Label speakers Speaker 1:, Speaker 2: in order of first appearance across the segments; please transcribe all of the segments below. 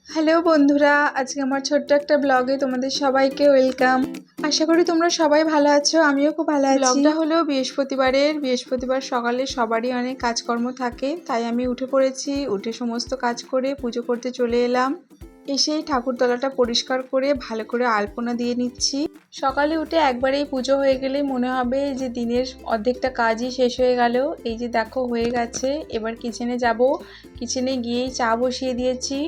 Speaker 1: Hello বন্ধুরা, আজকে আমার ছোট্ট একটা ব্লগে তোমাদের সবাইকে ওয়েলকাম। আশা করি তোমরা সবাই ভালো আছো, আমিও খুব ভালো আছি। ব্লগটা হলো বৃহস্পতিবার সকালে সবারই অনেক কাজকর্ম থাকে, তাই আমি উঠে পড়েছি। উঠে সমস্ত কাজ করে পুজো করতে চলে এলাম। এসেই ঠাকুরতলাটা পরিষ্কার করে ভালো করে আলপনা দিয়ে নিচ্ছি। সকালে উঠে একবারেই পুজো হয়ে গেলে মনে হবে যে দিনের অর্ধেকটা কাজই শেষ হয়ে গেল। এই যে দেখো হয়ে গেছে, এবার কিচেনে যাব। কিচেনে গিয়েই চা বসিয়ে দিয়েছি।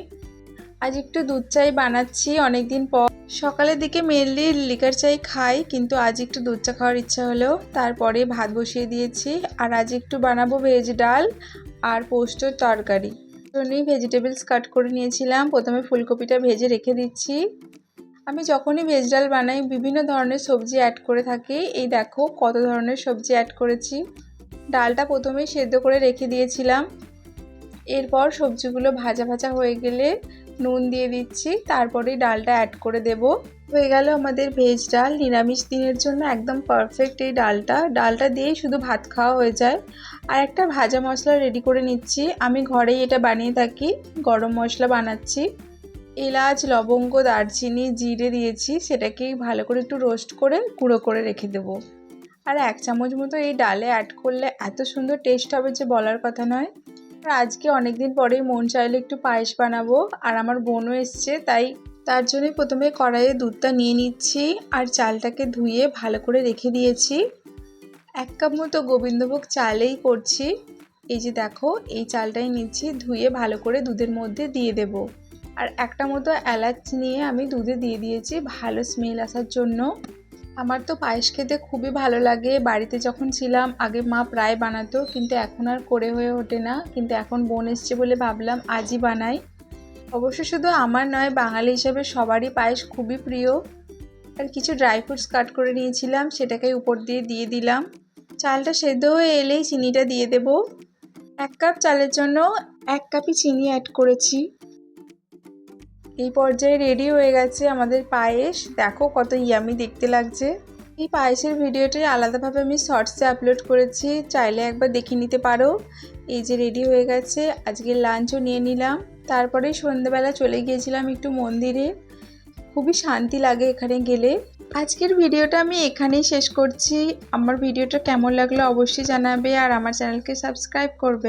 Speaker 1: আজ একটু দুধ চাই বানাচ্ছি অনেকদিন পর। সকালের দিকে মেনলি লিকার চাই খাই, কিন্তু আজ একটু দুধ চা খাওয়ার ইচ্ছা হলো, তারপরে ভাত বসিয়ে দিয়েছি। আর আজ একটু বানাবো ভেজ ডাল আর পোস্তর তরকারি। জন্যই ভেজিটেবলস কাট করে নিয়েছিলাম। প্রথমে ফুলকপিটা ভেজে রেখে দিচ্ছি। আমি যখনই ভেজ ডাল বানাই বিভিন্ন ধরনের সবজি অ্যাড করে থাকি। এই দেখো কত ধরনের সবজি অ্যাড করেছি। ডালটা প্রথমেই সেদ্ধ করে রেখে দিয়েছিলাম। এরপর সবজিগুলো ভাজা ভাজা হয়ে গেলে নুন দিয়ে দিচ্ছি, তারপরে ডালটা অ্যাড করে দেব। হয়ে গেল আমাদের ভেজ ডাল। নিরামিষ দিনের জন্য একদম পারফেক্ট এই ডালটা দিয়েই শুধু ভাত খাওয়া হয়ে যায়। আর একটা ভাজা মশলা রেডি করে নিচ্ছি। আমি ঘরেই এটা বানিয়ে থাকি, গরম মশলা বানাচ্ছি। এলাচ, লবঙ্গ, দারচিনি, জিরে দিয়েছি, সেটাকেই ভালো করে একটু রোস্ট করে গুঁড়ো করে রেখে দেবো। আর 1 চামচ মতো এই ডালে অ্যাড করলে এত সুন্দর টেস্ট হবে যে বলার কথা নয়। আর আজকে অনেকদিন পরেই মন চাইলে একটু পায়েস বানাবো, আর আমার বোনও এসছে, তার জন্যই প্রথমে কড়াইয়ে দুধটা নিয়ে নিচ্ছি আর চালটাকে ধুয়ে ভালো করে রেখে দিয়েছি। 1 কাপ মতো গোবিন্দভোগ চালেই করছি। এই যে দেখো এই চালটাই নিচ্ছি, ধুয়ে ভালো করে দুধের মধ্যে দিয়ে দেব। আর একটা মতো এলাচ নিয়ে আমি দুধে দিয়ে দিয়েছি ভালো স্মেল আসার জন্য। আমার তো পায়েস খেতে খুবই ভালো লাগে। বাড়িতে যখন ছিলাম আগে মা প্রায় বানাতো, কিন্তু এখন আর করে হয়ে ওঠে না। কিন্তু এখন বোন এসছে বলে ভাবলাম আজই বানাই। অবশ্য শুধু আমার নয়, বাঙালি হিসাবে সবারই পায়েস খুবই প্রিয়। আর কিছু ড্রাই ফ্রুটস কাট করে নিয়েছিলাম, সেটাকে উপর দিয়ে দিলাম। চালটা সেদ্ধ হয়ে এলেই চিনিটা দিয়ে দেব। 1 কাপ চালের জন্য 1 কাপই চিনি অ্যাড করেছি। এই পর্যায়ে রেডি হয়ে গেছে আমাদের পায়েস। দেখো কত ইয়ামি দেখতে লাগছে। এই পায়েসের ভিডিওটি আলাদাভাবে আমি শর্টসে আপলোড করেছি, চাইলে একবার দেখে নিতে পারো। এই যে রেডি হয়ে গেছে, আজকে লাঞ্চও নিয়ে নিলাম। তারপরে সন্ধ্যেবেলা চলে গিয়েছিলাম একটু মন্দিরে। খুবই শান্তি লাগে এখানে গেলে। আজকের ভিডিওটা আমি এখানেই শেষ করছি। আমার ভিডিওটা কেমন লাগলো অবশ্যই জানাবে, আর আমার চ্যানেলকে সাবস্ক্রাইব করবে।